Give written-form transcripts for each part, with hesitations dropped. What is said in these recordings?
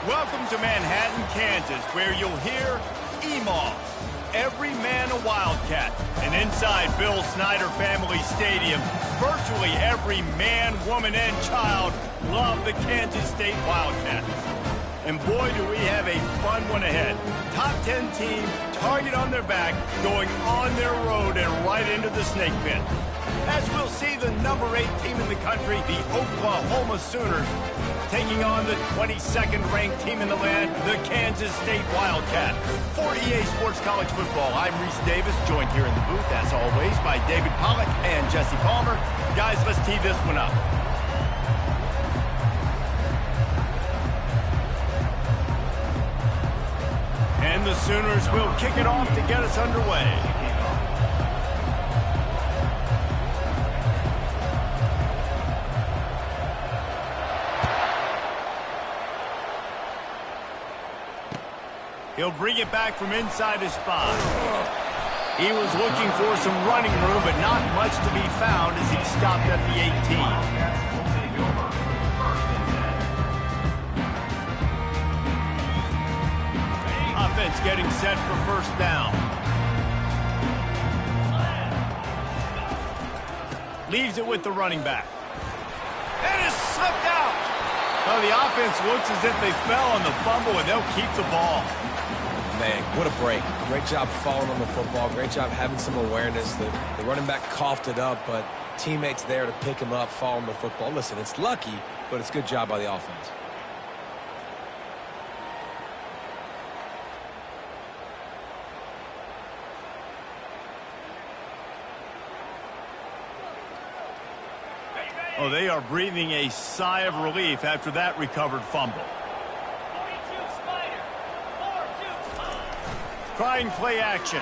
Welcome to Manhattan, Kansas, where you'll hear EMAW, every man a Wildcat. And inside Bill Snyder Family Stadium, virtually every man, woman, and child love the Kansas State Wildcats. And boy, do we have a fun one ahead. Top 10 team, target on their back, going on their road and right into the snake pit. As we'll see the number 8 team in the country, the Oklahoma Sooners, taking on the 22nd ranked team in the land, the Kansas State Wildcats. For EA Sports College Football, I'm Reese Davis, joined here in the booth, as always, by David Pollack and Jesse Palmer. Guys, let's tee this one up. And the Sooners will kick it off to get us underway. He'll bring it back from inside his spot. He was looking for some running room, but not much to be found as he stopped at the 18. Offense getting set for first down. Leaves it with the running back. And is slipped out. Well, the offense looks as if they fell on the fumble, and they'll keep the ball. Man, what a break. Great job following on the football. Great job having some awareness. The running back coughed it up, but teammates there to pick him up, following the football. Listen, it's lucky, but it's a good job by the offense. Oh, they are breathing a sigh of relief after that recovered fumble. Trying play action.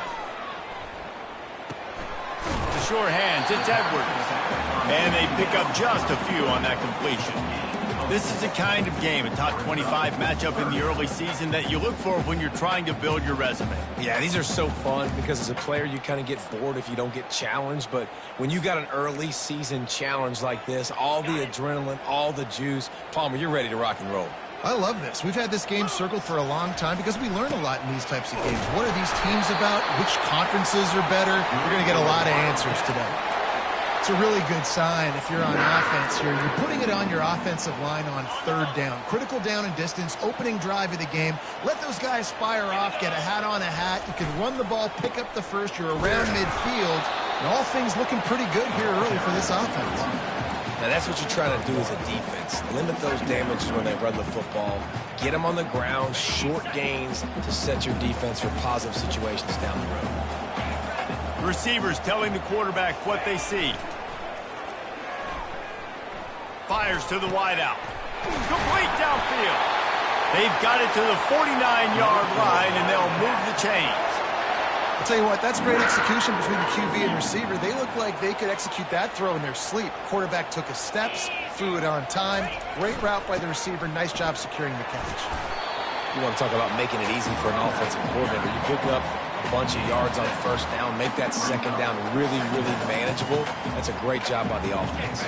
The sure hands, it's Edwards. And they pick up just a few on that completion. This is the kind of game, a top 25 matchup in the early season, that you look for when you're trying to build your resume. Yeah, these are so fun because as a player, you kind of get bored if you don't get challenged. But when you got an early season challenge like this, all the adrenaline, all the juice, Palmer, you're ready to rock and roll. I love this. We've had this game circled for a long time because we learn a lot in these types of games. What are these teams about? Which conferences are better? You're going to get a lot of answers today. It's a really good sign if you're on offense here. You're putting it on your offensive line on third down. Critical down and distance, opening drive of the game. Let those guys fire off, get a hat on a hat. You can run the ball, pick up the first. You're around midfield. And all things looking pretty good here early for this offense. Now, that's what you're trying to do as a defense. Limit those damages when they run the football. Get them on the ground, short gains to set your defense for positive situations down the road. Receivers telling the quarterback what they see. Fires to the wideout. Complete downfield. They've got it to the 49-yard line, and they'll move the chains. I'll tell you what, that's great execution between the QB and receiver. They look like they could execute that throw in their sleep. Quarterback took his steps, threw it on time. Great route by the receiver. Nice job securing the catch. You want to talk about making it easy for an offensive coordinator. You pick up a bunch of yards on first down, make that second down really, really manageable. That's a great job by the offense.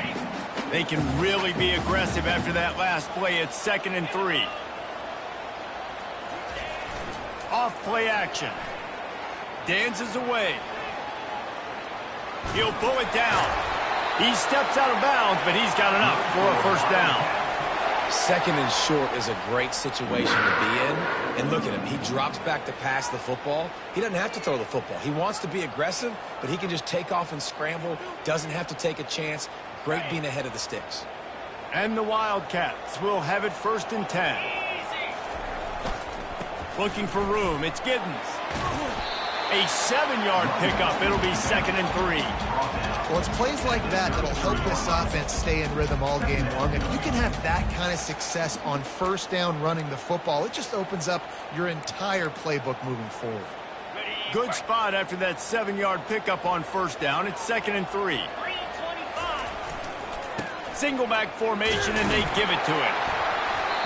They can really be aggressive after that last play. It's 2nd and 3. Off play action. Dances away. He'll pull it down. He steps out of bounds, but he's got enough for a first down. 2nd and short is a great situation to be in. And look at him. He drops back to pass the football. He doesn't have to throw the football. He wants to be aggressive, but he can just take off and scramble. Doesn't have to take a chance. Great being ahead of the sticks. And the Wildcats will have it 1st and 10. Looking for room. It's Giddens. A 7-yard pickup. It'll be 2nd and 3. Well, it's plays like that that'll help this offense stay in rhythm all game long. If you can have that kind of success on first down running the football, it just opens up your entire playbook moving forward. Good spot after that 7-yard pickup on first down. It's 2nd and 3. Single back formation, and they give it to him.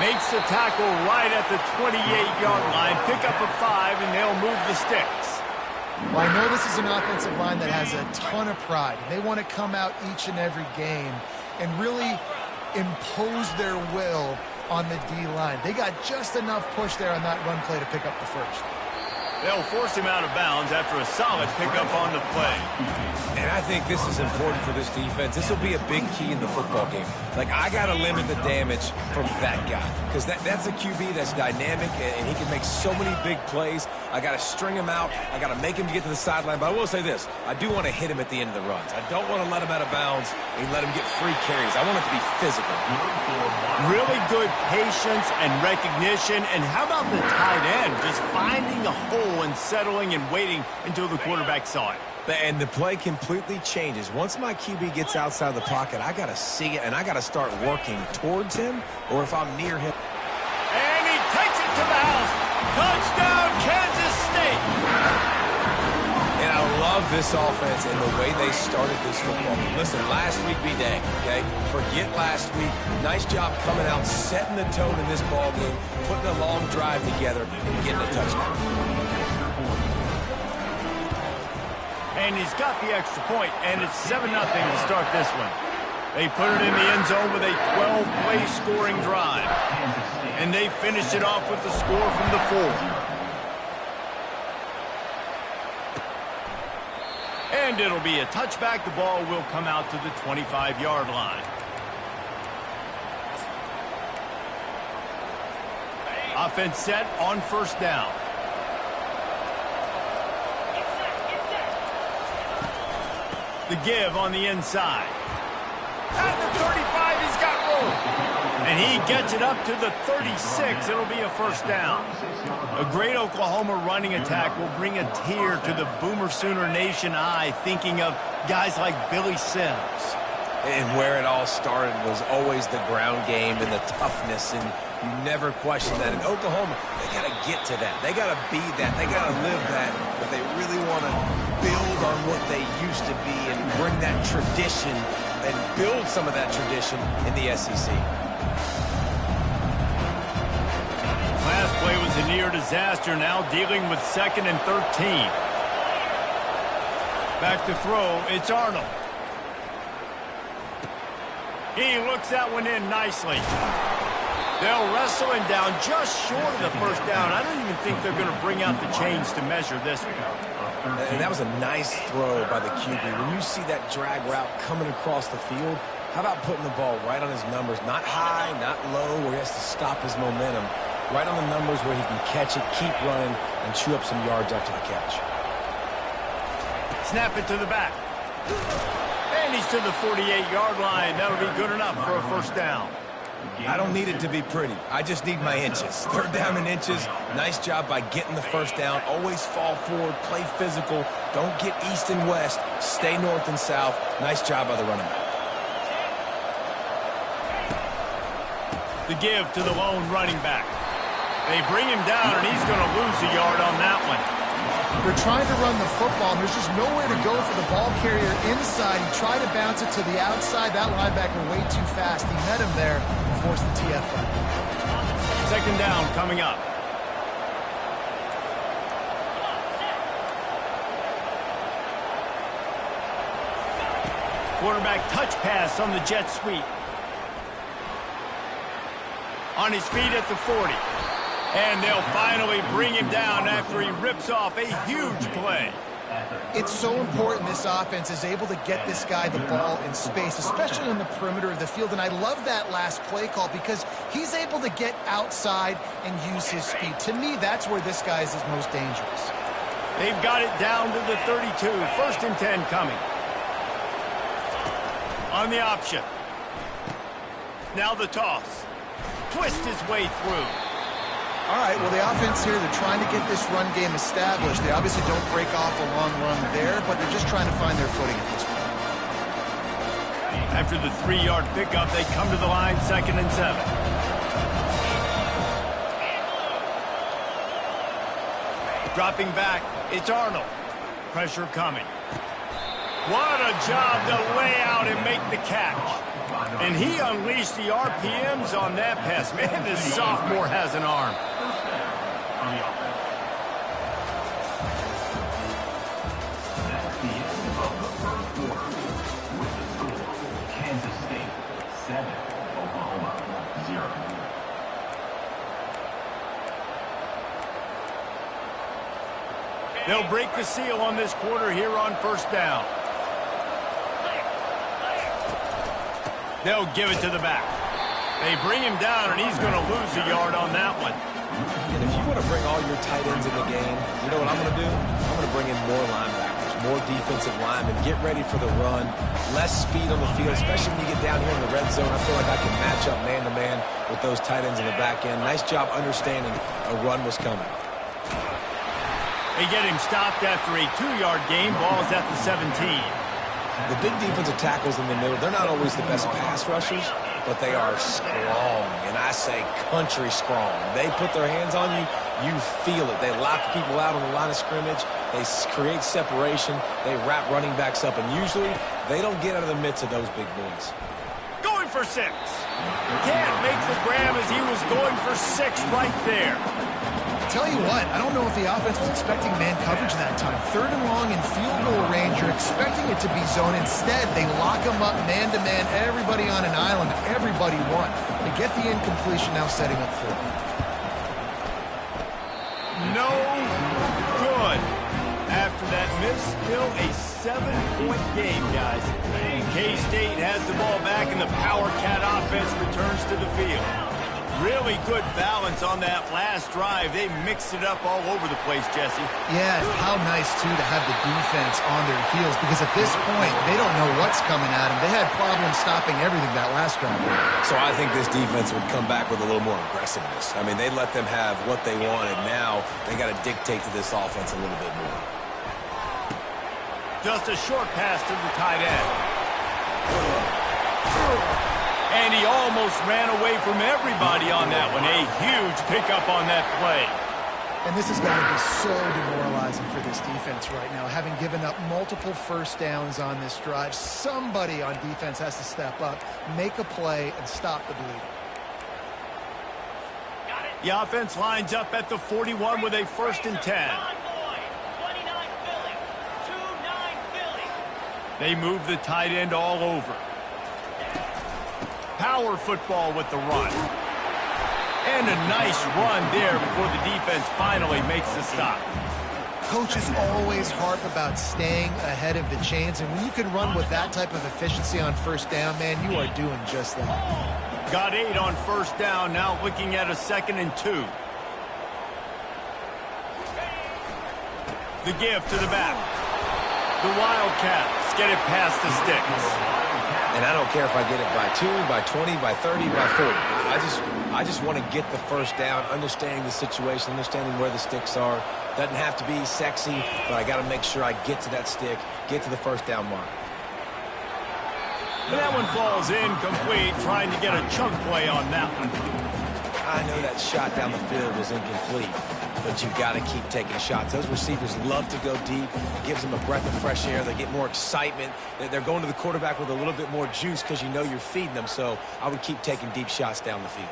Makes the tackle right at the 28-yard line. Pick up a 5, and they'll move the sticks. Well, I know this is an offensive line that has a ton of pride. They want to come out each and every game and really impose their will on the D-line. They got just enough push there on that run play to pick up the first. They'll force him out of bounds after a solid pickup on the play. And I think this is important for this defense. This will be a big key in the football game. Like, I got to limit the damage from that guy because that's a QB that's dynamic, and he can make so many big plays. I got to string him out. I got to make him get to the sideline. But I will say this. I do want to hit him at the end of the runs. I don't want to let him out of bounds and let him get free carries. I want it to be physical. Really good patience and recognition. And how about the tight end just finding a hole and settling and waiting until the quarterback saw it? And the play completely changes. Once my QB gets outside the pocket, I got to see it, and I got to start working towards him, or if I'm near him. And he takes it to the house. Touchdown, Kansas State. And I love this offense and the way they started this football game. Listen, last week be dang, okay? Forget last week. Nice job coming out, setting the tone in this ball game, putting a long drive together, and getting a touchdown. And he's got the extra point, and it's 7-0 to start this one. They put it in the end zone with a 12-play scoring drive. And they finished it off with the score from the 4. And it'll be a touchback. The ball will come out to the 25-yard line. Offense set on first down. The give on the inside. At the 35, he's got room. And he gets it up to the 36. It'll be a first down. A great Oklahoma running attack will bring a tear to the Boomer Sooner Nation eye, thinking of guys like Billy Sims. And where it all started was always the ground game and the toughness, and you never question that. In Oklahoma, they got to get to that. They got to be that. They got to live that. But they really want to build on what they used to be and bring that tradition and build some of that tradition in the SEC. Last play was a near disaster, now dealing with 2nd and 13. Back to throw, it's Arnold. He looks that one in nicely. They'll wrestle him down just short of the first down. I don't even think they're going to bring out the chains to measure this one. And that was a nice throw by the QB. When you see that drag route coming across the field, how about putting the ball right on his numbers? Not high, not low, where he has to stop his momentum. Right on the numbers where he can catch it, keep running, and chew up some yards after the catch. Snap it to the back. And he's to the 48-yard line. That'll be good enough for a first down. I don't need it to be pretty. I just need my inches. 3rd down in inches. Nice job by getting the first down. Always fall forward, play physical. Don't get east and west. Stay north and south. Nice job by the running back. The give to the lone running back. They bring him down, and he's going to lose a yard on that one. They're trying to run the football, and there's just nowhere to go for the ball carrier inside. He tried to bounce it to the outside. That linebacker way too fast. He met him there and forced the TFL. 2nd down coming up. Quarterback touch pass on the jet sweep. On his feet at the 40. And they'll finally bring him down after he rips off a huge play. It's so important this offense is able to get this guy the ball in space, especially on the perimeter of the field. And I love that last play call because he's able to get outside and use his speed. To me, that's where this guy is his most dangerous. They've got it down to the 32. 1st and 10 coming. On the option. Now the toss. Twist his way through. All right, well, the offense here, they're trying to get this run game established. They obviously don't break off a long run there, but they're just trying to find their footing at this point. After the 3-yard pickup, they come to the line, 2nd and 7. Dropping back, it's Arnold. Pressure coming. What a job to lay out and make the catch. And he unleashed the RPMs on that pass. Man, this sophomore has an arm. That's the end of the first quarter with the score: Kansas State 7, Oklahoma 0. They'll break the seal on this quarter here on first down. They'll give it to the back. They bring him down, and he's going to lose a yard on that one. And if you want to bring all your tight ends in the game, you know what I'm going to do? I'm going to bring in more linebackers, more defensive linemen, get ready for the run, less speed on the field, especially when you get down here in the red zone. I feel like I can match up man-to-man with those tight ends in the back end. Nice job understanding a run was coming. They get him stopped after a 2-yard gain. Ball's at the 17. The big defensive tackles in the middle, they're not always the best pass rushers, but they are strong, and I say country strong. They put their hands on you, you feel it. They lock people out on the line of scrimmage. They create separation. They wrap running backs up, and usually they don't get out of the midst of those big boys. Going for 6. Can't make the grab as he was going for 6 right there. Tell you what, I don't know if the offense was expecting man coverage that time. 3rd and long in field goal range, you're expecting it to be zone. Instead, they lock them up man-to-man, everybody on an island, everybody won. They get the incompletion, now setting up 4. No good. After that miss, still a 7-point game, guys. K-State has the ball back, and the Power Cat offense returns to the field. Really good balance on that last drive. They mixed it up all over the place, Jesse. Yeah, how nice, too, to have the defense on their heels, because at this point, they don't know what's coming at them. They had problems stopping everything that last drive. So I think this defense would come back with a little more aggressiveness. I mean, they let them have what they wanted. Now they got to dictate to this offense a little bit more. Just a short pass to the tight end. And he almost ran away from everybody on that one. A huge pickup on that play. And this has got to be so demoralizing for this defense right now. Having given up multiple first downs on this drive, somebody on defense has to step up, make a play, and stop the bleeding. The offense lines up at the 41 with a 1st and 10. They move the tight end all over. Power football with the run. And a nice run there before the defense finally makes the stop. Coaches always harp about staying ahead of the chains, and when you can run with that type of efficiency on first down, man, you are doing just that. Got 8 on first down, now looking at a 2nd and 2. The give to the back. The Wildcats get it past the sticks. And I don't care if I get it by 2, by 20, by 30, by 40. I just want to get the first down, understanding the situation, understanding where the sticks are. Doesn't have to be sexy, but I got to make sure I get to that stick, get to the first down mark. And that one falls incomplete, trying to get a chunk play on that one. I know that shot down the field was incomplete, but you got to keep taking shots. Those receivers love to go deep. It gives them a breath of fresh air. They get more excitement. They're going to the quarterback with a little bit more juice because you know you're feeding them. So I would keep taking deep shots down the field.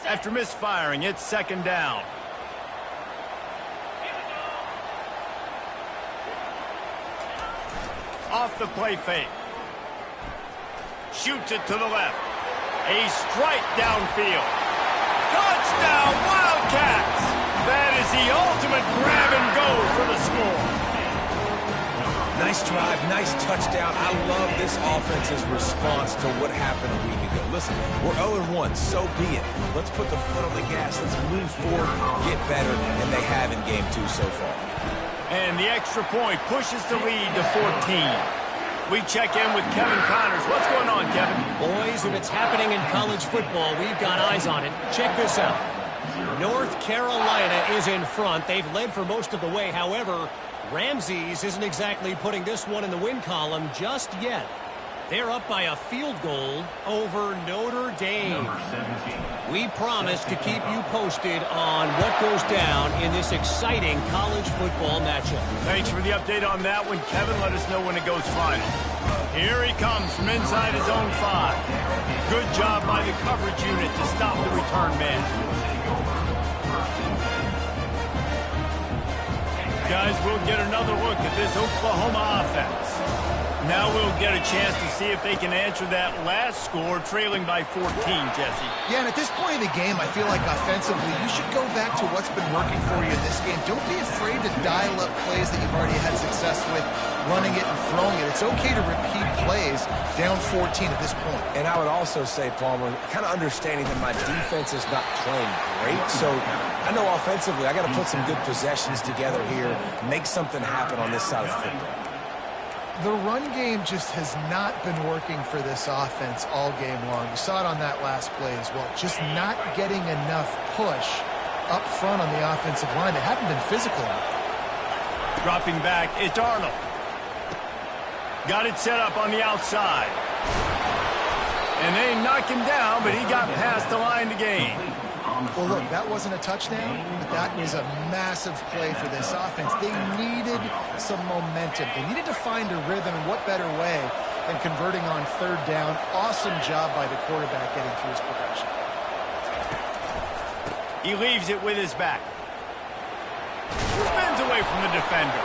After misfiring, it's 2nd down. Off the play fake. Shoots it to the left. A strike downfield. Touchdown, Wildcats! That is the ultimate grab and go for the score. Nice drive, nice touchdown. I love this offense's response to what happened a week ago. Listen, we're 0-1, so be it. Let's put the foot on the gas. Let's move forward, get better, and they have in game 2 so far. And the extra point pushes the lead to 14. We check in with Kevin Connors. What's going on, Kevin? Boys, if it's happening in college football, we've got eyes on it. Check this out. North Carolina is in front. They've led for most of the way. However, Ramses isn't exactly putting this one in the win column just yet. They're up by a field goal over Notre Dame. We promise to keep you posted on what goes down in this exciting college football matchup. Thanks for the update on that one, Kevin. Let us know when it goes final. Here he comes from inside his own 5. Good job by the coverage unit to stop the return man. Guys, we'll get another look at this Oklahoma offense. Now we'll get a chance to see if they can answer that last score, trailing by 14, Jesse. Yeah, and at this point in the game, I feel like offensively, you should go back to what's been working for you in this game. Don't be afraid to dial up plays that you've already had success with, running it and throwing it. It's okay to repeat plays down 14 at this point. And I would also say, Palmer, kind of understanding that my defense is not playing great. So I know offensively, I got to put some good possessions together here, make something happen on this side of the football. The run game just has not been working for this offense all game long. You saw it on that last play as well. Just not getting enough push up front on the offensive line. They haven't been physical enough. Dropping back, it's Arnold. Got it set up on the outside. And they knock him down, but he got past the line to gain. Well, look, that wasn't a touchdown, but that was a massive play for this offense. They needed some momentum. They needed to find a rhythm, and what better way than converting on third down. Awesome job by the quarterback getting through his progression. He leaves it with his back. Spins away from the defender.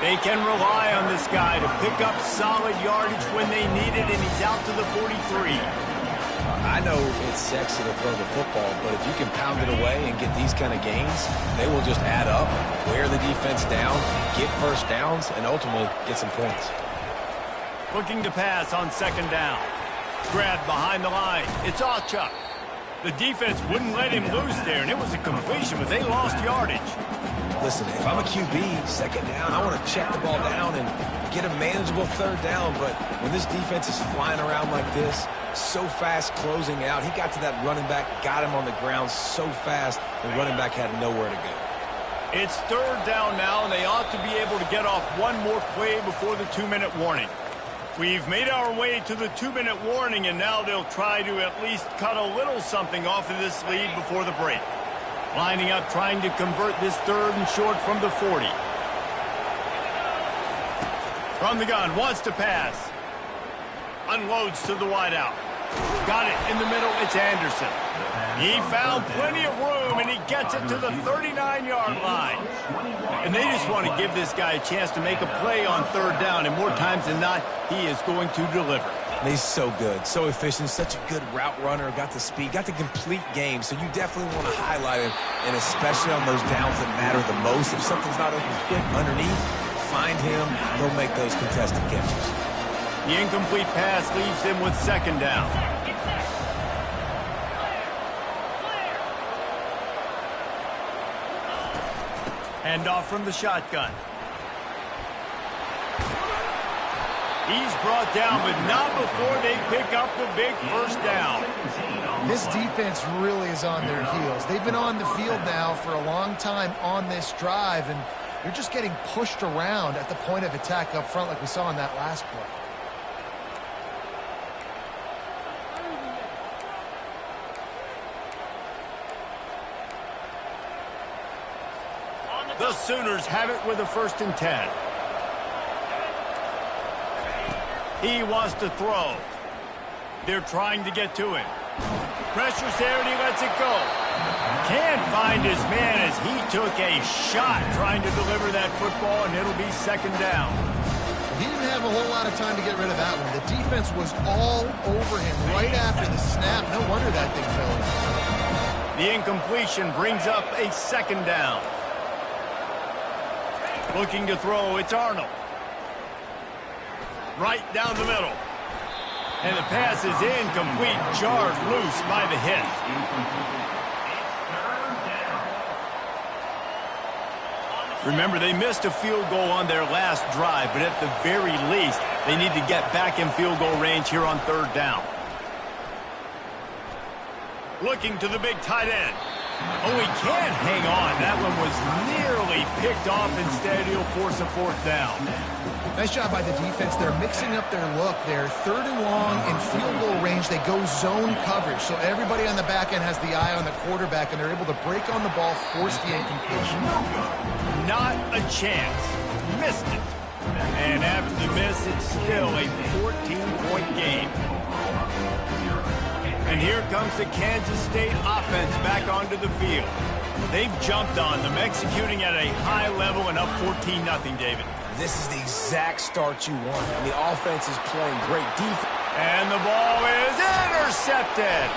They can rely on this guy to pick up solid yardage when they need it, and he's out to the 43. I know it's sexy to throw the football, but if you can pound it away and get these kind of gains, they will just add up, wear the defense down, get first downs, and ultimately get some points. Looking to pass on second down. Grabbed behind the line. It's Chuck. The defense wouldn't let him loose there, and it was a completion, but they lost yardage. Listen, if I'm a QB, second down, I want to check the ball down and get a manageable third down, but when this defense is flying around like this, so fast closing out, he got to that running back, got him on the ground so fast, the running back had nowhere to go. It's third down now, and they ought to be able to get off one more play before the 2-minute warning. We've made our way to the 2-minute warning, and now they'll try to at least cut a little something off of this lead before the break. Lining up, trying to convert this third and short from the 40. From the gun, wants to pass. Unloads to the wideout. Got it in the middle, it's Anderson. He found plenty of room, and he gets it to the 39-yard line. And they just want to give this guy a chance to make a play on third down, and more times than not, he is going to deliver. He's so good, so efficient, such a good route runner, got the speed, got the complete game, so you definitely want to highlight him, and especially on those downs that matter the most. If something's not open quick underneath, find him, he'll make those contested catches. The incomplete pass leaves him with second down. Handoff from the shotgun. He's brought down, but not before they pick up the big first down. This defense really is on their heels. They've been on the field now for a long time on this drive, and they're just getting pushed around at the point of attack up front like we saw in that last play. The Sooners have it with a 1st and 10. He wants to throw. They're trying to get to him. Pressure's there and he lets it go. Can't find his man as he took a shot trying to deliver that football, and it'll be second down. He didn't have a whole lot of time to get rid of that one. The defense was all over him right after the snap. No wonder that thing fell in. The incompletion brings up a second down. Looking to throw, it's Arnold. Right down the middle. And the pass is incomplete, jarred loose by the hit. Remember, they missed a field goal on their last drive, but at the very least, they need to get back in field goal range here on third down. Looking to the big tight end. Oh, he can't hang on. That one was nearly picked off. Instead, he'll force a fourth down. Nice job by the defense. They're mixing up their look. They're third and long in field goal range. They go zone coverage. So everybody on the back end has the eye on the quarterback, and they're able to break on the ball, force the incompletion. Not a chance. Missed it. And after the miss, it's still a 14-point game. And here comes the Kansas State offense back onto the field. They've jumped on them, executing at a high level and up 14-0, David. This is the exact start you want. I mean, the offense is playing great defense. And the ball is intercepted.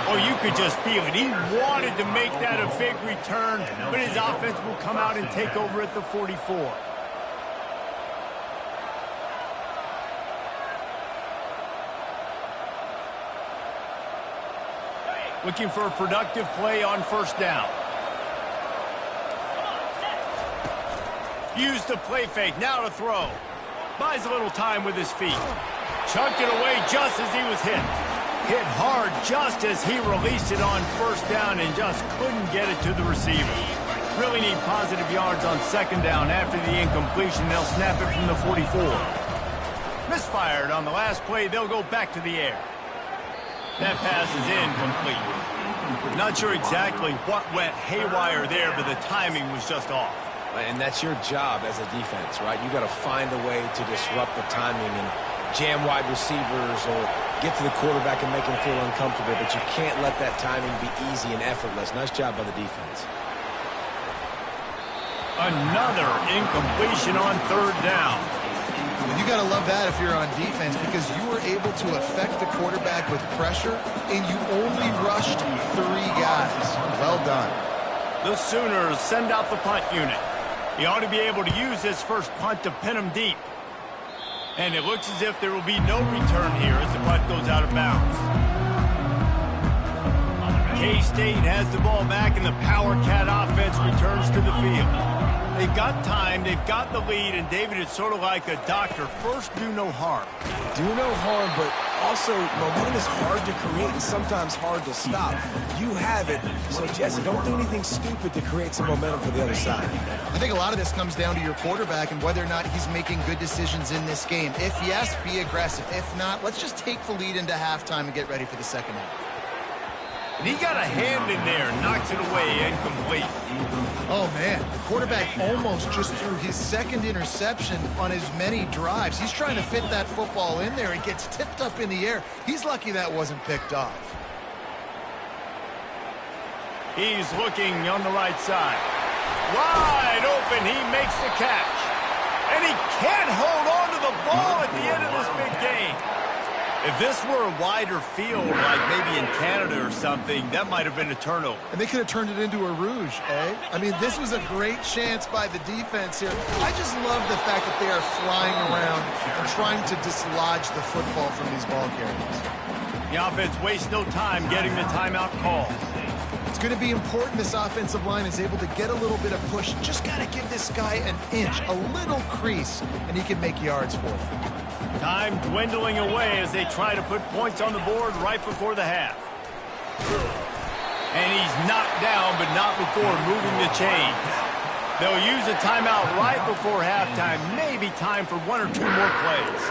Oh, you could just feel it. He wanted to make that a big return, but his offense will come out and take over at the 44. Looking for a productive play on first down. Use the play fake, now to throw. Buys a little time with his feet. Chucked it away just as he was hit. Hit hard just as he released it on first down and just couldn't get it to the receiver. Really need positive yards on second down. After the incompletion, they'll snap it from the 44. Misfired on the last play, they'll go back to the air. That pass is incomplete. Not sure exactly what went haywire there, but the timing was just off. And that's your job as a defense, right? You got to find a way to disrupt the timing and jam wide receivers or get to the quarterback and make him feel uncomfortable, but you can't let that timing be easy and effortless. Nice job by the defense. Another incompletion on third down. You got to love that if you're on defense, because you were able to affect the quarterback with pressure, and you only rushed 3 guys. Well done. The Sooners send out the punt unit. He ought to be able to use this first punt to pin him deep. And it looks as if there will be no return here as the punt goes out of bounds. K-State has the ball back, and the Power Cat offense returns to the field. They've got time, they've got the lead, and David, it's sort of like a doctor. First, do no harm. Do no harm, but also momentum is hard to create and sometimes hard to stop. You have it, so Jesse, don't do anything stupid to create some momentum for the other side. I think a lot of this comes down to your quarterback and whether or not he's making good decisions in this game. If yes, be aggressive. If not, let's just take the lead into halftime and get ready for the second half. And he got a hand in there, knocks it away, incomplete. Oh, man, the quarterback almost just threw his second interception on as many drives. He's trying to fit that football in there. It gets tipped up in the air. He's lucky that wasn't picked off. He's looking on the right side. Wide open, he makes the catch. And he can't hold on to the ball at the end of this big game. If this were a wider field, like maybe in Canada or something, that might have been a turnover. And they could have turned it into a rouge, eh? I mean, this was a great chance by the defense here. I just love the fact that they are flying around and trying to dislodge the football from these ball carriers. The offense wastes no time getting the timeout call. It's going to be important this offensive line is able to get a little bit of push. Just got to give this guy an inch, a little crease, and he can make yards for them. Time dwindling away as they try to put points on the board right before the half. And he's knocked down, but not before moving the chains. They'll use a timeout right before halftime. Maybe time for 1 or 2 more plays.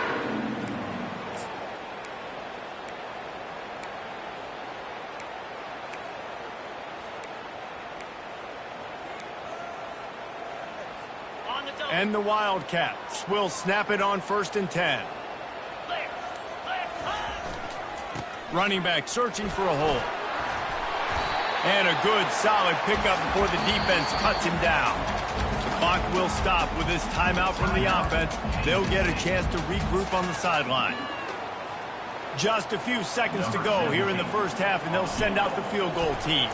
And the Wildcats will snap it on 1st and 10. Running back searching for a hole. And a good solid pickup before the defense cuts him down. The clock will stop with this timeout from the offense. They'll get a chance to regroup on the sideline. Just a few seconds to go here in the first half, and they'll send out the field goal team.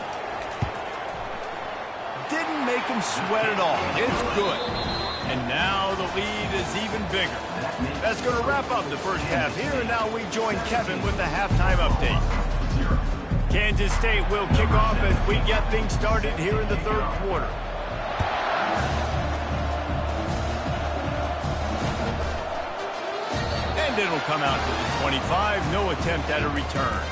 Didn't make him sweat at all. It's good. And now the lead is even bigger. That's going to wrap up the first half here, and now we join Kevin with the halftime update. Kansas State will kick off as we get things started here in the third quarter. And it'll come out to the 25. No attempt at a return.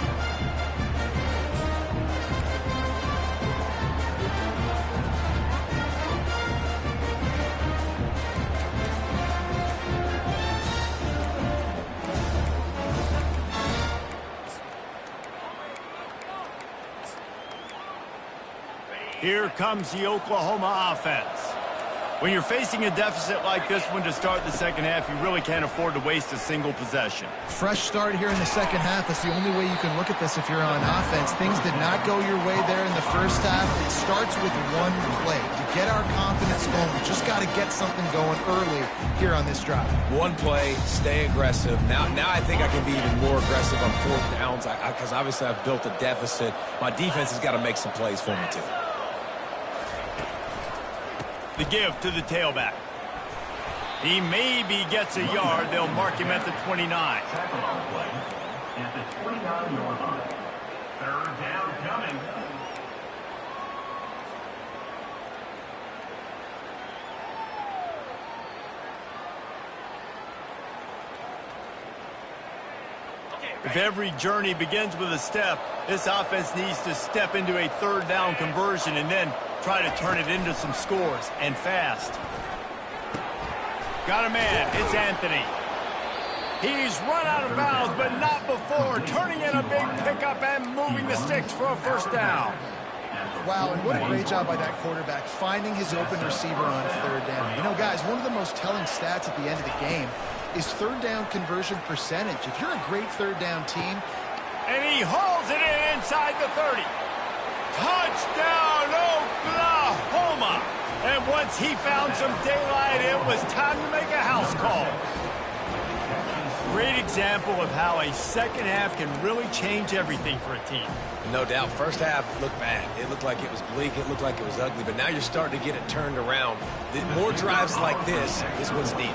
Here comes the Oklahoma offense. When you're facing a deficit like this one to start the second half, you really can't afford to waste a single possession. Fresh start here in the second half. That's the only way you can look at this if you're on offense. Things did not go your way there in the first half. It starts with one play. To get our confidence going, we just got to get something going early here on this drive. One play, stay aggressive. Now I think I can be even more aggressive on fourth downs because obviously I've built a deficit. My defense has got to make some plays for me too. The give to the tailback. He maybe gets a yard. They'll mark him at the 29. Tackle on the play at the 29-yard line. Third down coming. If every journey begins with a step, this offense needs to step into a third down conversion and then try to turn it into some scores, and fast. Got a man. It's Anthony. He's run out of bounds, but not before. Turning in a big pickup and moving the sticks for a first down. Wow, and what a great job by that quarterback, finding his open receiver on third down. You know, guys, one of the most telling stats at the end of the game is third down conversion percentage. If you're a great third down team. And he hauls it in inside the 30. Touchdown, Oklahoma! And once he found some daylight, it was time to make a house call. Great example of how a second half can really change everything for a team. No doubt. First half looked bad. It looked like it was bleak. It looked like it was ugly. But now you're starting to get it turned around. More drives like this is what's needed.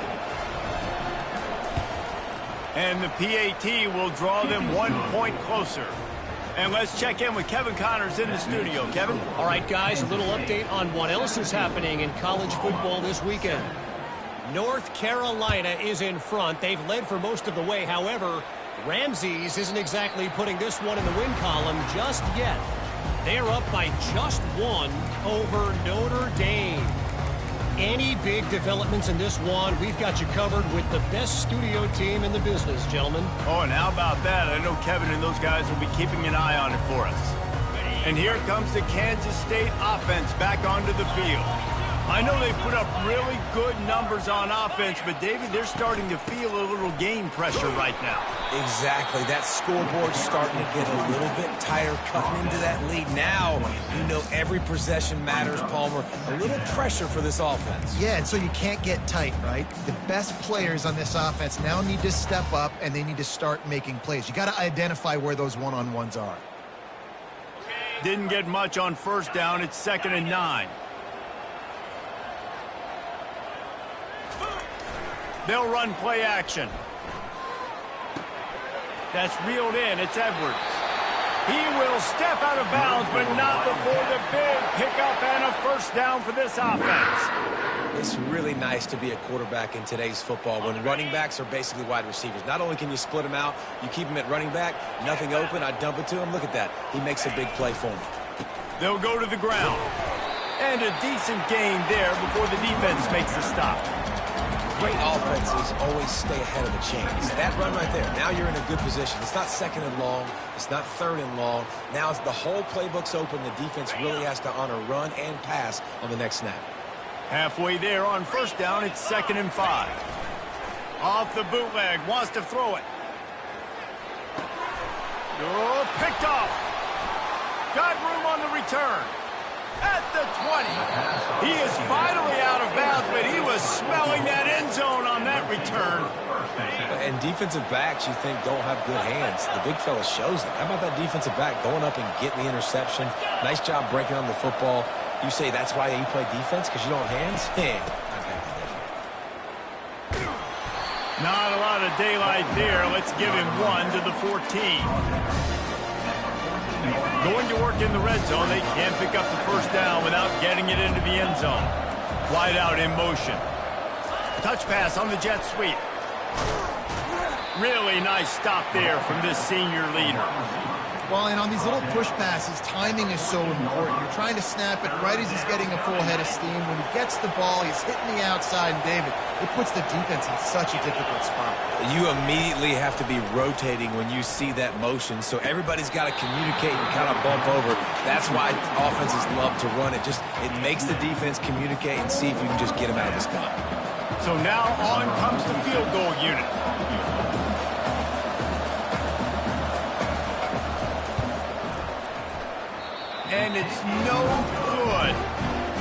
And the PAT will draw them 1 point closer. And let's check in with Kevin Connors in the studio. Kevin? All right, guys, a little update on what else is happening in college football this weekend. North Carolina is in front. They've led for most of the way. However, Ramses isn't exactly putting this one in the win column just yet. They're up by just one over Notre Dame. Any big developments in this one, we've got you covered with the best studio team in the business, gentlemen. Oh, and how about that? I know Kevin and those guys will be keeping an eye on it for us. And here comes the Kansas State offense back onto the field. I know they put up really good numbers on offense, but, David, they're starting to feel a little game pressure right now. Exactly. That scoreboard's starting to get a little bit tired cutting into that lead. Now, you know every possession matters, Palmer. A little pressure for this offense. Yeah, and so you can't get tight, right? The best players on this offense now need to step up, and they need to start making plays. You got to identify where those one-on-ones are. Didn't get much on first down. It's 2nd and 9. They'll run play action. That's reeled in. It's Edwards. He will step out of bounds, but not before the big pickup and a first down for this offense. It's really nice to be a quarterback in today's football when running backs are basically wide receivers. Not only can you split them out, you keep them at running back, nothing open, I dump it to him. Look at that. He makes a big play for me. They'll go to the ground. And a decent gain there before the defense makes the stop. Great offenses always stay ahead of the chains. That run right there, now you're in a good position. It's not 2nd and long. It's not 3rd and long. Now it's the whole playbook's open. The defense really has to honor run and pass on the next snap. Halfway there on first down, it's 2nd and 5. Off the bootleg, wants to throw it. Oh, picked off. Got room on the return. At the 20. He is finally out of bounds, but he was smelling that end zone on that return. And defensive backs, you think, don't have good hands. The big fella shows it. How about that defensive back going up and getting the interception? Nice job breaking on the football. You say that's why you play defense, because you don't have hands? Yeah, I beg to differ. Not a lot of daylight there. Let's give him 1 to the 14. Going to work in the red zone. They can't pick up the first down without getting it into the end zone. Wide out in motion. Touch pass on the jet sweep. Really nice stop there from this senior leader. Well, and on these little push passes, timing is so important. You're trying to snap it right as he's getting a full head of steam. When he gets the ball, he's hitting the outside, and David, it puts the defense in such a difficult spot. You immediately have to be rotating when you see that motion, so everybody's got to communicate and kind of bump over. That's why offenses love to run it. It makes the defense communicate and see if you can just get him out of the spot. So now on comes the field goal unit. And it's no good.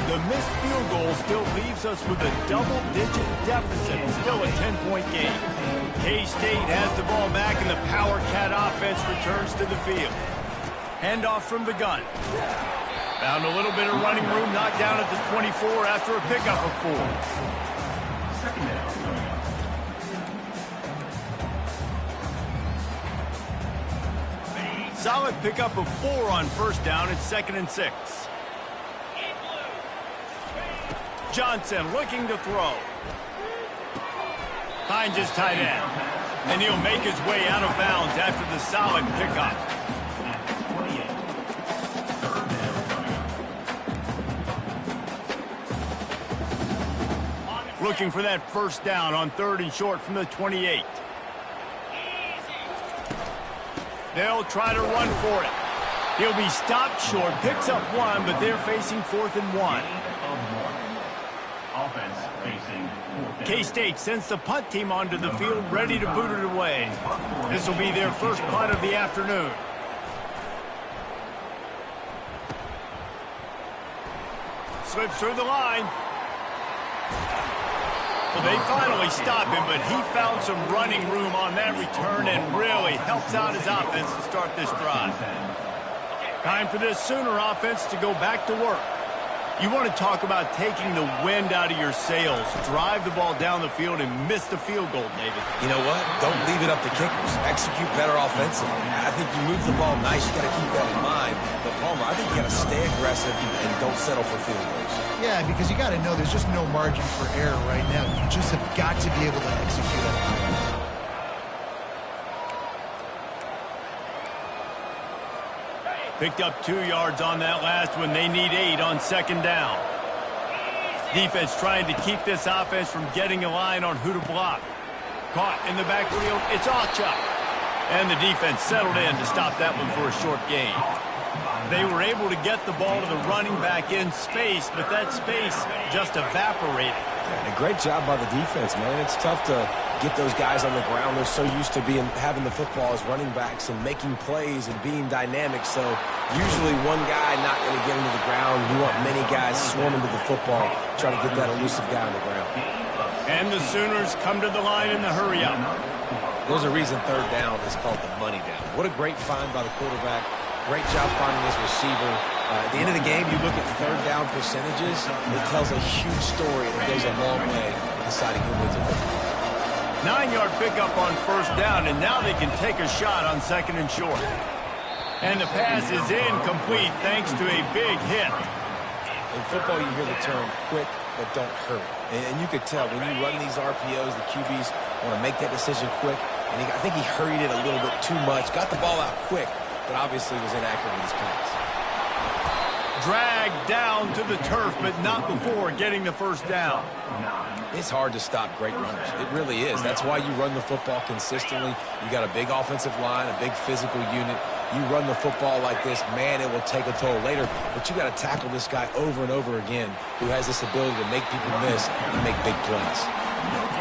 The missed field goal still leaves us with a double-digit deficit. Still a 10-point game. K-State has the ball back, and the Power Cat offense returns to the field. Handoff from the gun. Found a little bit of running room, knocked down at the 24 after a pickup of 4. Second down. Solid pickup of 4 on first down. It's 2nd and 6. Johnson looking to throw. Finds his tight end. And he'll make his way out of bounds after the solid pickup. Looking for that first down on 3rd and short from the 28. They'll try to run for it. He'll be stopped short, picks up 1, but they're facing 4th and 1. Offense facing 4th. K-State sends the punt team onto the field, ready to boot it away. This will be their first punt of the afternoon. Slips through the line. Well, they finally stop him, but he found some running room on that return and really helps out his offense to start this drive. Time for this Sooner offense to go back to work. You want to talk about taking the wind out of your sails. Drive the ball down the field and miss the field goal, David. You know what? Don't leave it up to kickers. Execute better offensively. I think you move the ball nice. You got to keep that in mind. But, Palmer, I think you got to stay aggressive and don't settle for field goals. Yeah, because you got to know there's just no margin for error right now. You just have got to be able to execute it. Picked up 2 yards on that last one. They need 8 on 2nd down. Defense trying to keep this offense from getting a line on who to block. Caught in the backfield. It's Ocha. And the defense settled in to stop that one for a short gain. They were able to get the ball to the running back in space, but that space just evaporated. And a great job by the defense, man. It's tough to get those guys on the ground. They're so used to having the football as running backs and making plays and being dynamic. So usually one guy not going to get into the ground. You want many guys swarming to the football, try to get that elusive guy on the ground. And the Sooners come to the line in the hurry-up. There's a reason 3rd down is called the money down. What a great find by the quarterback. Great job finding his receiver. At the end of the game, you look at 3rd down percentages. It tells a huge story, and it goes a long way in deciding who wins a football. 9-yard pickup on first down, and now they can take a shot on 2nd and short. And the pass is incomplete thanks to a big hit. In football, you hear the term quick, but don't hurry. And you could tell when you run these RPOs, the QBs want to make that decision quick. And I think he hurried it a little bit too much. Got the ball out quick, but obviously was inaccurate with his pass. Dragged down to the turf, but not before getting the first down. It's hard to stop great runners. It really is. That's why you run the football consistently. You got a big offensive line, a big physical unit. You run the football like this, man, it will take a toll later. But you got to tackle this guy over and over again who has this ability to make people miss and make big plays.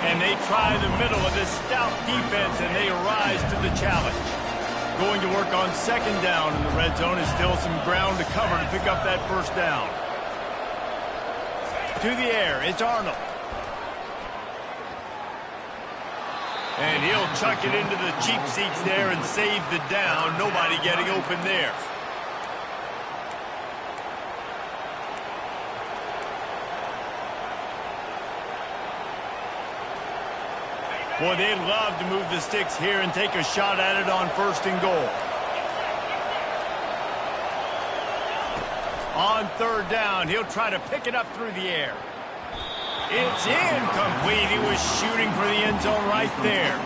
And they try the middle of this stout defense, and they rise to the challenge. Going to work on 2nd down in the red zone is still some ground to cover to pick up that first down. To the air, it's Arnold. And he'll chuck it into the cheap seats there and save the down. Nobody getting open there. Boy, they'd love to move the sticks here and take a shot at it on 1st and goal. On 3rd down, he'll try to pick it up through the air. It's incomplete. He was shooting for the end zone right there.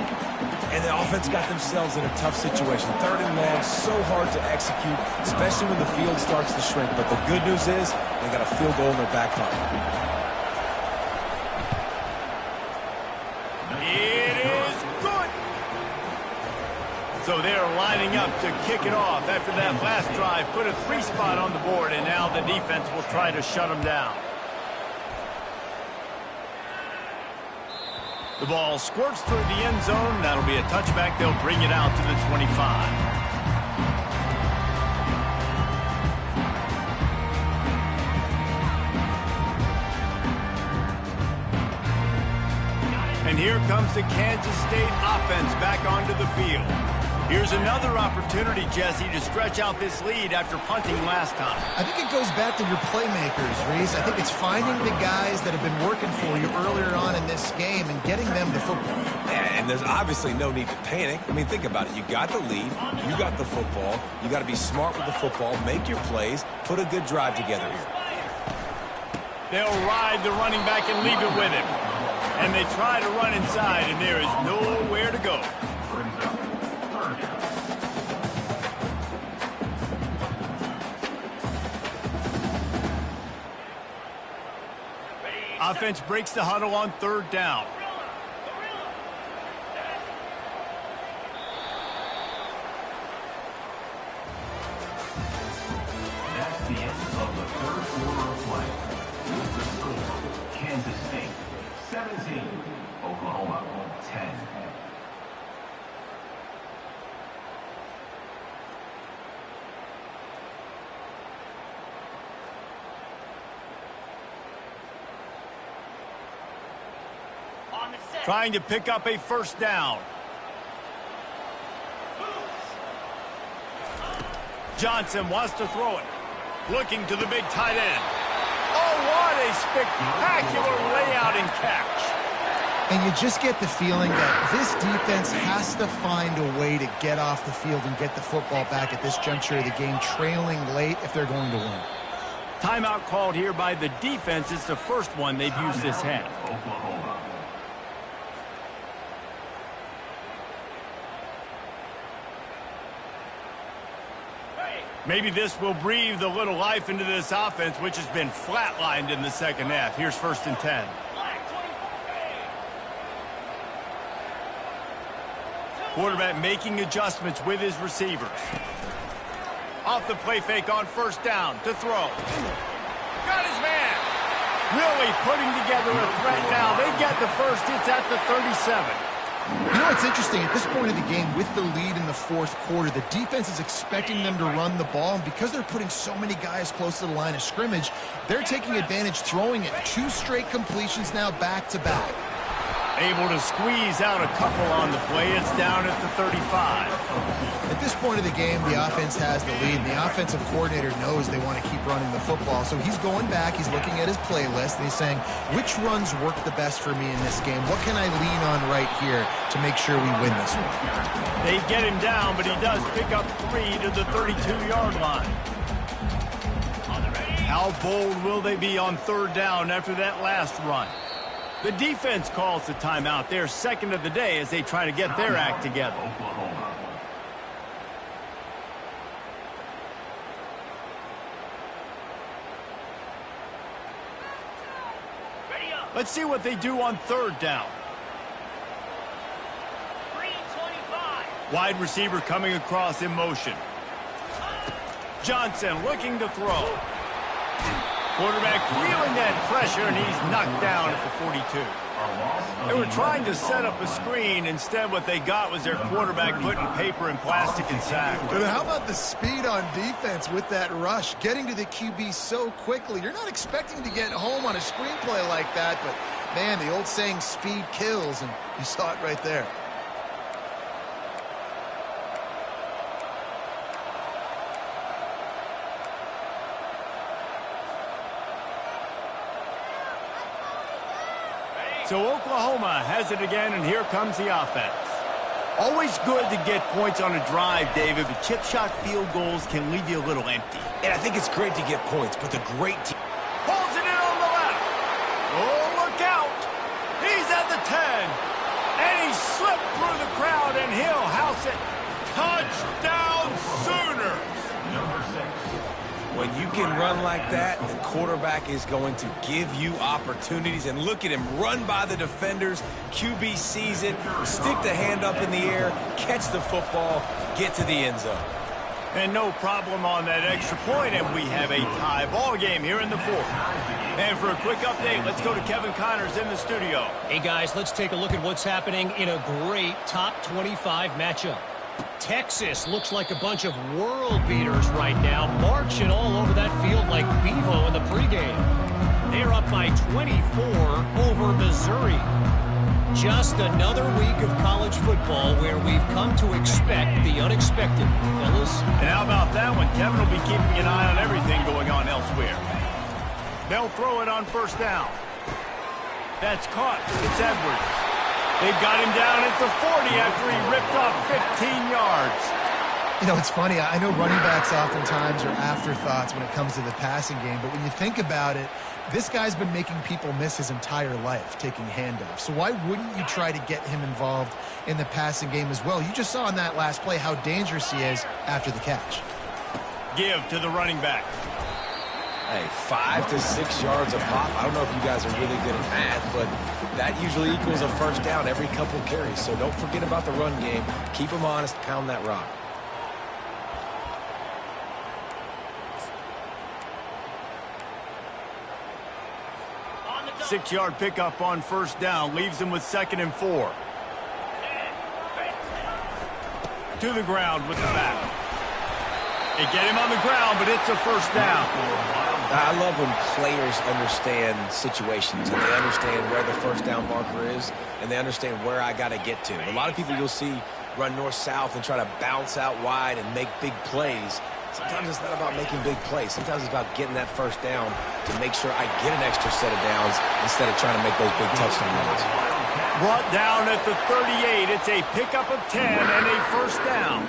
And the offense got themselves in a tough situation. 3rd and long, so hard to execute, especially when the field starts to shrink. But the good news is they got a field goal in their back pocket. It is good. So they're lining up to kick it off after that last drive. Put a 3 spot on the board, and now the defense will try to shut them down. The ball squirts through the end zone. That'll be a touchback. They'll bring it out to the 25. And here comes the Kansas State offense back onto the field. Here's another opportunity, Jesse, to stretch out this lead after punting last time. I think it goes back to your playmakers, Reese. I think it's finding the guys that have been working for you earlier on in this game and getting them the football. And there's obviously no need to panic. I mean, think about it. You got the lead. You got the football. You got to be smart with the football. Make your plays. Put a good drive together here. They'll ride the running back and leave it with him. And they try to run inside, and there is nowhere to go. Offense breaks the huddle on 3rd down. That's the end of the 3rd quarter of play. With the score, Kansas State 17, Oklahoma 10. Trying to pick up a 1st down. Johnson wants to throw it. Looking to the big tight end. Oh, what a spectacular layout and catch. And you just get the feeling that this defense has to find a way to get off the field and get the football back at this juncture of the game, trailing late if they're going to win. Timeout called here by the defense. It's the first one they've used this half. Oklahoma. Maybe this will breathe a little life into this offense, which has been flatlined in the 2nd half. Here's 1st and 10. Quarterback making adjustments with his receivers. Off the play fake on 1st down to throw. Got his man. Really putting together a threat now. They get the first. It's at the 37. You know what's interesting? At this point of the game, with the lead in the 4th quarter, the defense is expecting them to run the ball, and because they're putting so many guys close to the line of scrimmage, they're taking advantage, throwing it. 2 straight completions now back-to-back. Able to squeeze out a couple on the play. It's down at the 35. At this point of the game, the offense has the lead, and the offensive coordinator knows they want to keep running the football. So he's going back, he's looking at his playlist, and he's saying, which runs work the best for me in this game? What can I lean on right here to make sure we win this one? They get him down, but he does pick up 3 to the 32-yard line. How bold will they be on 3rd down after that last run? The defense calls the timeout. They're 2nd of the day as they try to get their act together. Let's see what they do on 3rd down. Wide receiver coming across in motion. Johnson looking to throw. Quarterback feeling that pressure, and he's knocked down at the 42. They were trying to set up a screen. Instead, what they got was their quarterback putting paper and plastic and sack. But how about the speed on defense with that rush? Getting to the QB so quickly. You're not expecting to get home on a screenplay like that, but, man, the old saying, speed kills, and you saw it right there. So Oklahoma has it again, and here comes the offense. Always good to get points on a drive, David, but chip shot field goals can leave you a little empty. And I think it's great to get points, but the great team Pulls it in on the left. Oh, look out. He's at the 10. And he slipped through the crowd, and and he'll house it. Touchdown Sooners! Number 6. When you can run like that, the quarterback is going to give you opportunities. And look at him run by the defenders. QB sees it, stick the hand up in the air, catch the football, get to the end zone. And no problem on that extra point, and we have a tie ball game here in the fourth. And for a quick update, let's go to Kevin Connors in the studio. Hey, guys, let's take a look at what's happening in a great top 25 matchup. Texas looks like a bunch of world beaters right now, marching all over that field like Bevo in the pregame. They're up by 24 over Missouri. Just another week of college football where we've come to expect the unexpected, fellas. And how about that one? Kevin will be keeping an eye on everything going on elsewhere. They'll throw it on first down. That's caught. It's Edwards. They've got him down at the 40 after he ripped off 15 yards. You know, it's funny. I know running backs oftentimes are afterthoughts when it comes to the passing game, but when you think about it, this guy's been making people miss his entire life taking handoffs. So why wouldn't you try to get him involved in the passing game as well? You just saw in that last play how dangerous he is after the catch. Give to the running back. Hey, 5 to 6 yards a pop. I don't know if you guys are really good at math, but that usually equals a first down every couple carries. So don't forget about the run game. Keep them honest. Pound that rock. Six-yard pickup on first down leaves him with 2nd and 4. To the ground with the back. They get him on the ground, but it's a first down. I love when players understand situations and they understand where the first down marker is and they understand where I got to get to. A lot of people you'll see run north-south and try to bounce out wide and make big plays. Sometimes it's not about making big plays. Sometimes it's about getting that first down to make sure I get an extra set of downs instead of trying to make those big touchdown runs. Brought down at the 38. It's a pickup of 10 and a first down.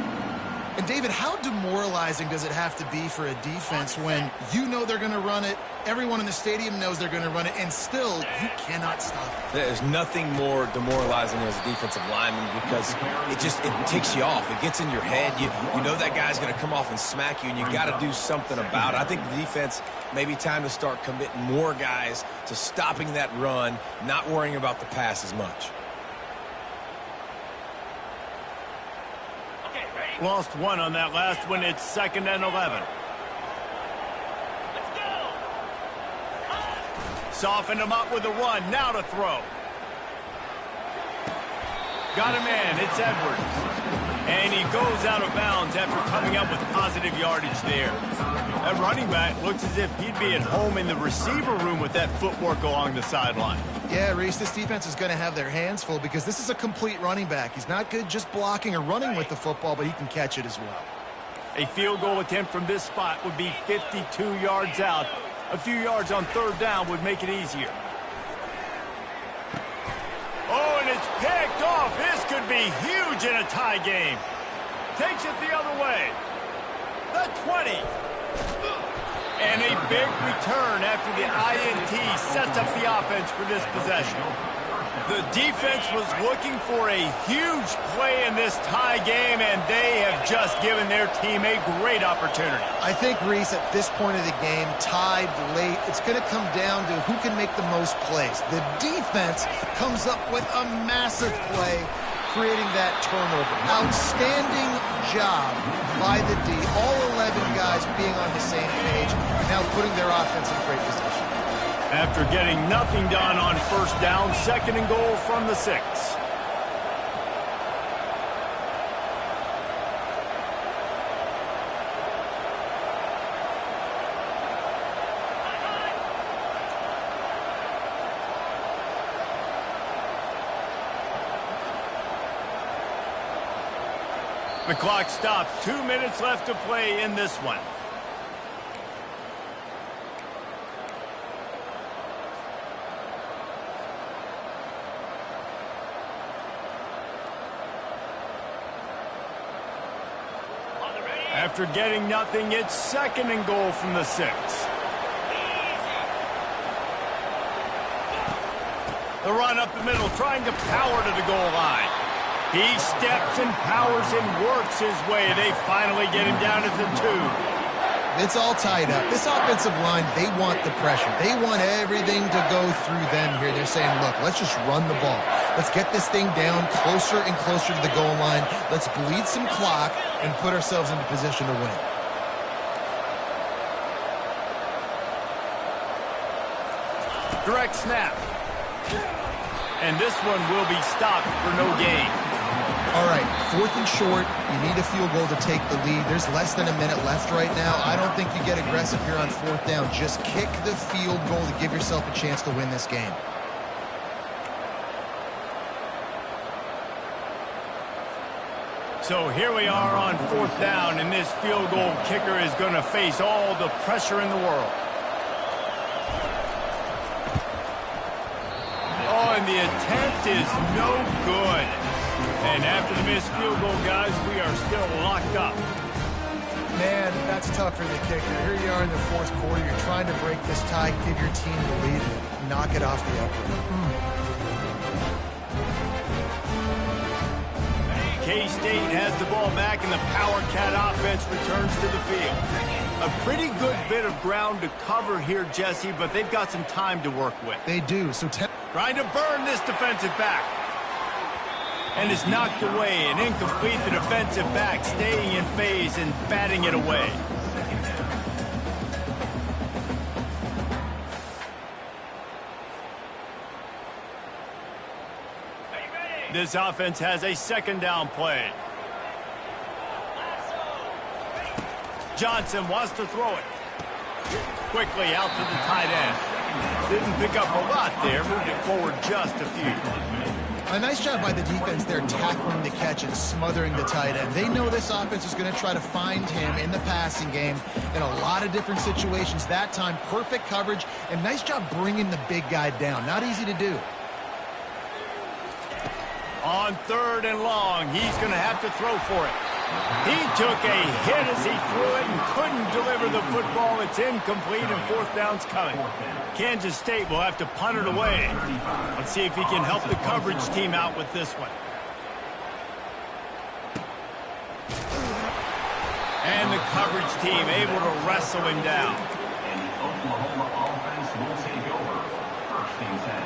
And, David, how demoralizing does it have to be for a defense when you know they're going to run it, everyone in the stadium knows they're going to run it, and still you cannot stop it? There's nothing more demoralizing as a defensive lineman because it takes you off. It gets in your head. You know that guy's going to come off and smack you, and you got to do something about it. I think the defense may be time to start committing more guys to stopping that run, not worrying about the pass as much. Lost one on that last one. It's 2nd and 11. Softened him up with a run. Now to throw. Got him in. It's Edwards. And he goes out of bounds after coming up with positive yardage there. That running back looks as if he'd be at home in the receiver room with that footwork along the sideline. Yeah, Reese, this defense is going to have their hands full because this is a complete running back. He's not good just blocking or running with the football, but he can catch it as well. A field goal attempt from this spot would be 52 yards out. A few yards on third down would make it easier. Oh, and it's picked off. This could be huge in a tie game. Takes it the other way. The 20. And a big return after the INT sets up the offense for this possession. The defense was looking for a huge play in this tie game, and they have just given their team a great opportunity. I think, Reese, at this point of the game, tied late, it's going to come down to who can make the most plays. The defense comes up with a massive play, creating that turnover. Outstanding job by the D. All 11 guys being on the same page, now putting their offense in great position. After getting nothing done on first down, 2nd and goal from the 6. The clock stops. 2 minutes left to play in this one. After getting nothing, it's 2nd and goal from the 6. The run up the middle, trying to power to the goal line. He steps and powers and works his way. They finally get him down at the 2. It's all tied up. This offensive line, they want the pressure. They want everything to go through them here. They're saying, look, let's just run the ball. Let's get this thing down closer and closer to the goal line. Let's bleed some clock and put ourselves into position to win. Direct snap. And this one will be stopped for no gain. All right, 4th and short. You need a field goal to take the lead. There's less than a minute left right now. I don't think you get aggressive here on 4th down. Just kick the field goal to give yourself a chance to win this game. So here we are on 4th down, and this field goal kicker is going to face all the pressure in the world. Oh, and the attempt is no good. And after the missed field goal, guys, we are still locked up. Man, that's tough for the kicker. Here you are in the 4th quarter. You're trying to break this tie, give your team the lead, knock it off the upright. K-State has the ball back, and the Power Cat offense returns to the field. A pretty good bit of ground to cover here, Jesse, but they've got some time to work with. They do. So trying to burn this defensive back. And it's knocked away and incomplete. The defensive back staying in phase and batting it away. This offense has a 2nd down play. Johnson wants to throw it. Quickly out to the tight end. Didn't pick up a lot there. Moved it forward just a few. A nice job by the defense there tackling the catch and smothering the tight end. They know this offense is going to try to find him in the passing game in a lot of different situations. That time, perfect coverage, and nice job bringing the big guy down. Not easy to do. On 3rd and long, he's going to have to throw for it. He took a hit as he threw it and couldn't deliver the football. It's incomplete, and 4th down's coming. Kansas State will have to punt it away. Let's see if he can help the coverage team out with this one. And the coverage team able to wrestle him down. And the Oklahoma offense will take over. 1st and 10.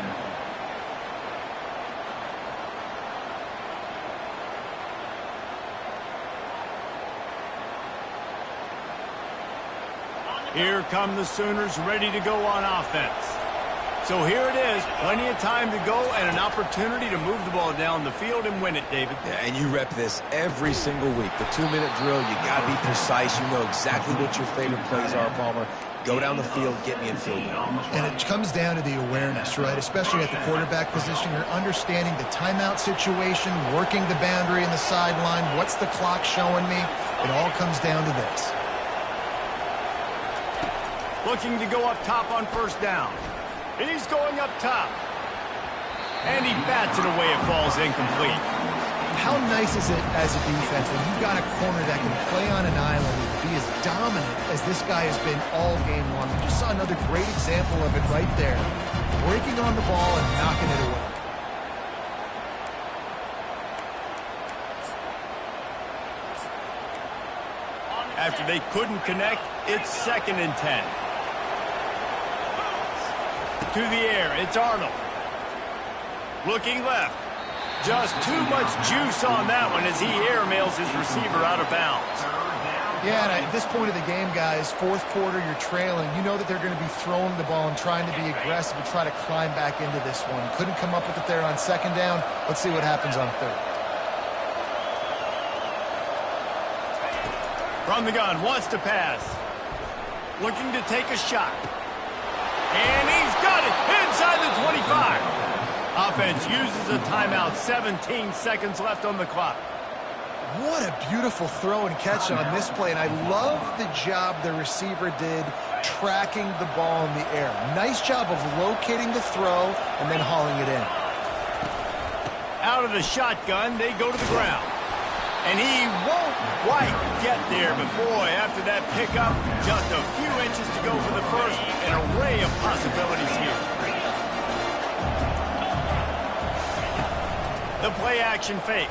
Here come the Sooners ready to go on offense. So here it is, plenty of time to go and an opportunity to move the ball down the field and win it, David. Yeah, and you rep this every single week. The 2-minute drill, you got to be precise. You know exactly what your favorite plays are, Palmer. Go down the field, get me in field goal. And it comes down to the awareness, right? Especially at the quarterback position. You're understanding the timeout situation, working the boundary and the sideline. What's the clock showing me? It all comes down to this. Looking to go up top on 1st down. He's going up top. And he bats it away. It falls incomplete. How nice is it as a defense when you've got a corner that can play on an island and be as dominant as this guy has been all game long? We just saw another great example of it right there. Breaking on the ball and knocking it away. After they couldn't connect, it's 2nd and 10. To the air, it's Arnold. Looking left. Just too much juice on that one as he airmails his receiver out of bounds. Yeah, and at this point of the game, guys, 4th quarter, you're trailing. You know that they're going to be throwing the ball and trying to be aggressive and try to climb back into this one. Couldn't come up with it there on 2nd down. Let's see what happens on 3rd. From the gun, wants to pass. Looking to take a shot. And he's got it inside the 25. Offense uses a timeout. 17 seconds left on the clock. What a beautiful throw and catch on this play. And I love the job the receiver did tracking the ball in the air. Nice job of locating the throw and then hauling it in. Out of the shotgun, they go to the ground. And he won't quite get there, but boy, after that pickup, just a few inches to go for the first. An array of possibilities here. The play action fake.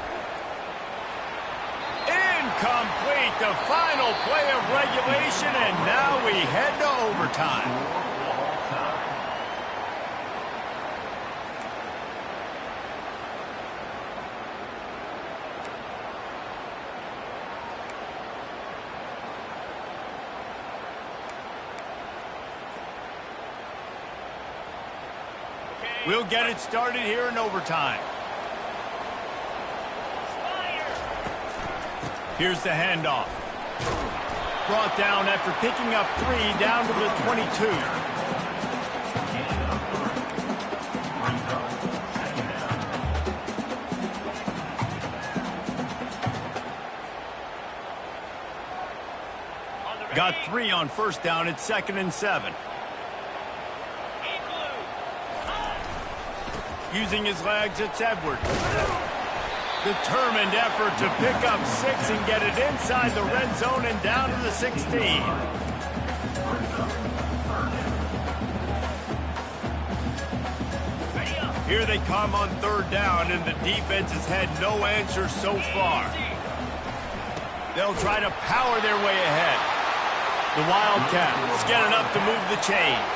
complete. The final play of regulation, and now we head to overtime. We'll get it started here in overtime. Here's the handoff. Brought down after picking up 3 down to the 22. Got 3 on first down at 2nd and 7. Using his legs, it's Edwards. Determined effort to pick up 6 and get it inside the red zone and down to the 16. Here they come on 3rd down, and the defense has had no answer so far. They'll try to power their way ahead. The Wildcats get enough to move the chains.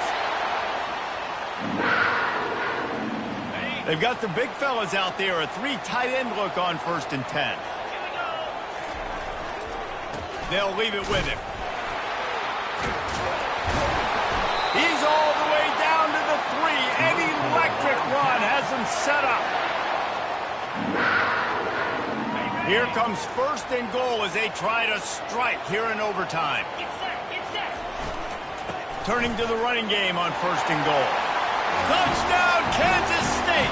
They've got the big fellas out there, a 3 tight end look on 1st and 10. They'll leave it with him. He's all the way down to the 3. An electric run has him set up. Here comes 1st and goal as they try to strike here in overtime. Turning to the running game on 1st and goal. Touchdown, Kansas State!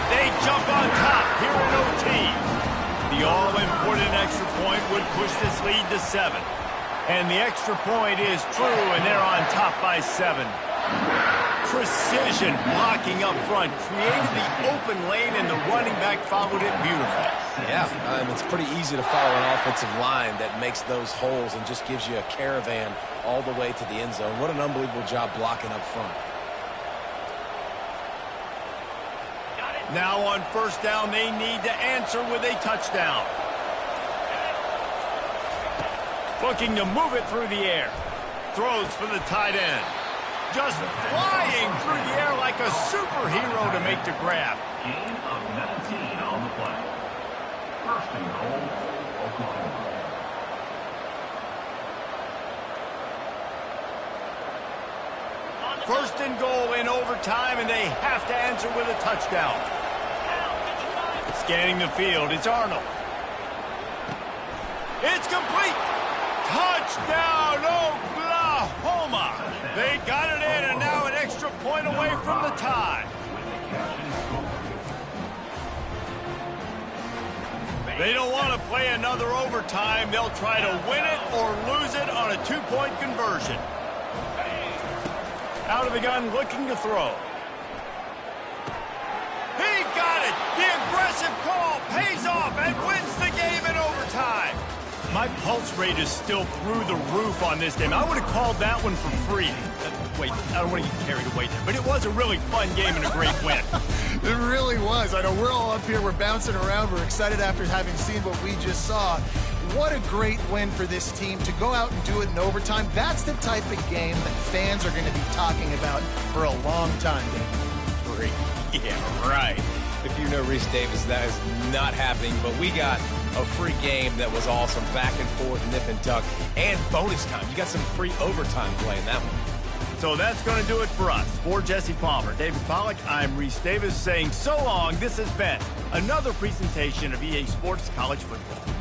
They jump on top here in OT. The all-important extra point would push this lead to 7. And the extra point is true, and they're on top by 7. Precision blocking up front created the open lane, and the running back followed it beautifully. Yeah, it's pretty easy to follow an offensive line that makes those holes and just gives you a caravan all the way to the end zone. What an unbelievable job blocking up front. Now on 1st down, they need to answer with a touchdown. Looking to move it through the air. Throws for the tight end. Just flying through the air like a superhero to make the grab. Gain of 19 on the play. 1st and goal, Oklahoma. First and goal in overtime, and they have to answer with a touchdown. Scanning the field, it's Arnold. It's complete. Touchdown, Oklahoma. They got it in, and now an extra point away from the tie. They don't want to play another overtime. They'll try to win it or lose it on a 2-point conversion. Out of the gun, looking to throw. He got it! The aggressive call pays off and wins the game in overtime. My pulse rate is still through the roof on this game. I would have called that one for free. Wait, I don't want to get carried away there, but it was a really fun game and a great win. It really was. I know we're all up here. We're bouncing around. We're excited after having seen what we just saw. What a great win for this team to go out and do it in overtime. That's the type of game that fans are going to be talking about for a long time, Dave. Free. Yeah, right. If you know Reese Davis, that is not happening, but we got a free game that was awesome. Back and forth, nip and tuck, and bonus time. You got some free overtime play in that one. So that's going to do it for us. For Jesse Palmer, David Pollack, I'm Reese Davis saying so long. This has been another presentation of EA Sports College Football.